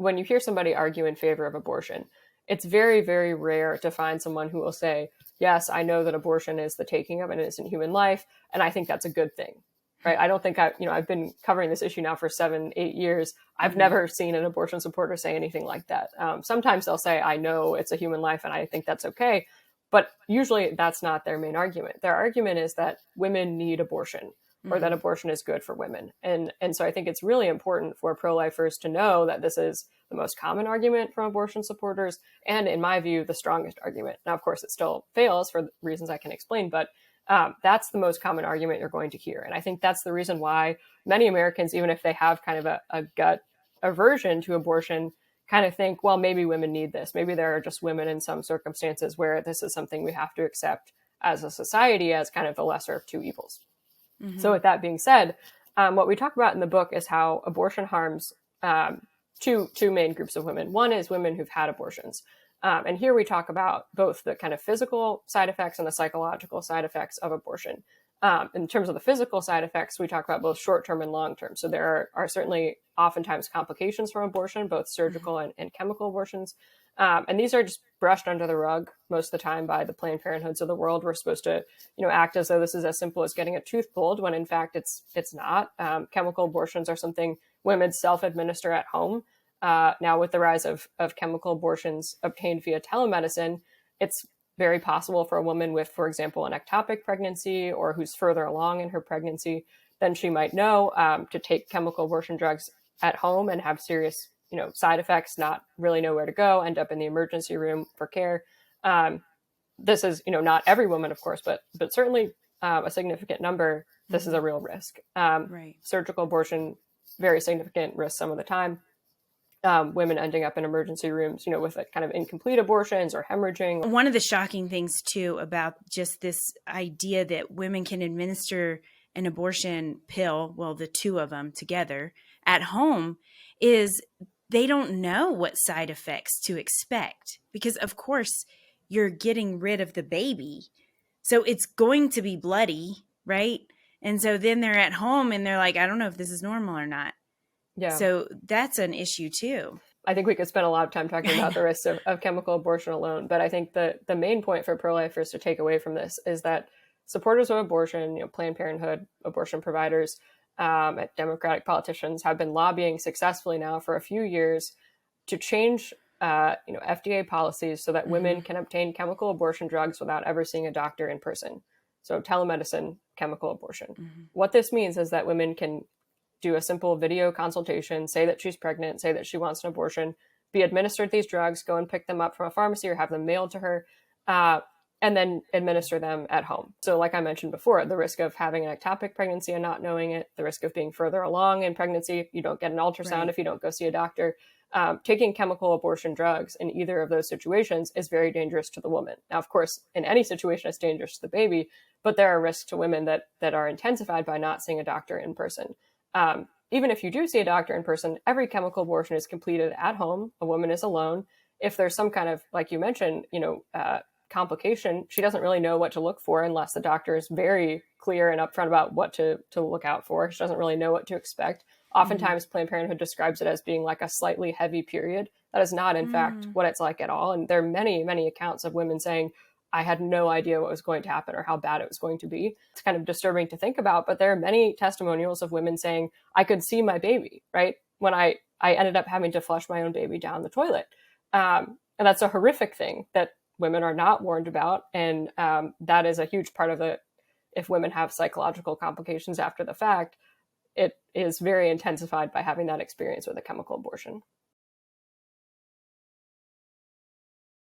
when you hear somebody argue in favor of abortion, it's very, very rare to find someone who will say, yes, I know that abortion is the taking of an innocent human life, and I think that's a good thing, right? I don't think I've been covering this issue now for 7-8 years. I've never seen an abortion supporter say anything like that. Sometimes they'll say, I know it's a human life and I think that's okay. But usually that's not their main argument. Their argument is that women need abortion, or that abortion is good for women. And so I think it's really important for pro-lifers to know that this is the most common argument from abortion supporters, and in my view, the strongest argument. Now, of course, it still fails for reasons I can explain, but that's the most common argument you're going to hear. And I think that's the reason why many Americans, even if they have kind of a gut aversion to abortion, kind of think, well, maybe women need this. Maybe there are just women in some circumstances where this is something we have to accept as a society as kind of the lesser of two evils. Mm-hmm. So with that being said, what we talk about in the book is how abortion harms two main groups of women. One is women who've had abortions. And here we talk about both the kind of physical side effects and the psychological side effects of abortion. In terms of the physical side effects, we talk about both short-term and long-term. So there are certainly oftentimes complications from abortion, both surgical and chemical abortions. And these are just brushed under the rug most of the time by the Planned Parenthoods of the world. We're supposed to, act as though this is as simple as getting a tooth pulled, when in fact it's not. Chemical abortions are something women self-administer at home. Now, with the rise of chemical abortions obtained via telemedicine, it's very possible for a woman with, for example, an ectopic pregnancy, or who's further along in her pregnancy than she might know, to take chemical abortion drugs at home and have serious, side effects, not really know where to go, end up in the emergency room for care. This is, not every woman, of course, but certainly a significant number. This is a real risk. Right. Surgical abortion, very significant risk some of the time. Women ending up in emergency rooms, with kind of incomplete abortions or hemorrhaging. One of the shocking things, too, about just this idea that women can administer an abortion pill, well, the two of them together at home, is they don't know what side effects to expect. Because, of course, you're getting rid of the baby. So it's going to be bloody, right? And so then they're at home and they're like, I don't know if this is normal or not. Yeah. So that's an issue too. I think we could spend a lot of time talking about the risks of chemical abortion alone. But I think the main point for pro-lifers to take away from this is that supporters of abortion, Planned Parenthood, abortion providers, Democratic politicians have been lobbying successfully now for a few years to change, FDA policies so that women can obtain chemical abortion drugs without ever seeing a doctor in person. So telemedicine, chemical abortion. What this means is that women can do a simple video consultation, say that she's pregnant, say that she wants an abortion, be administered these drugs, go and pick them up from a pharmacy or have them mailed to her, and then administer them at home. So like I mentioned before, the risk of having an ectopic pregnancy and not knowing it, the risk of being further along in pregnancy, you don't get an ultrasound if you don't go see a doctor. Taking chemical abortion drugs in either of those situations is very dangerous to the woman. Now, of course, in any situation, it's dangerous to the baby, but there are risks to women that are intensified by not seeing a doctor in person. Even if you do see a doctor in person, every chemical abortion is completed at home. A woman is alone. If there's some kind of, like you mentioned, complication, she doesn't really know what to look for unless the doctor is very clear and upfront about what to look out for. She doesn't really know what to expect. Oftentimes, Planned Parenthood describes it as being like a slightly heavy period. That is not, in fact, what it's like at all. And there are many, many accounts of women saying, I had no idea what was going to happen or how bad it was going to be. It's kind of disturbing to think about, but there are many testimonials of women saying, I could see my baby, right? When I ended up having to flush my own baby down the toilet. And that's a horrific thing that women are not warned about. And that is a huge part of it. If women have psychological complications after the fact, it is very intensified by having that experience with a chemical abortion.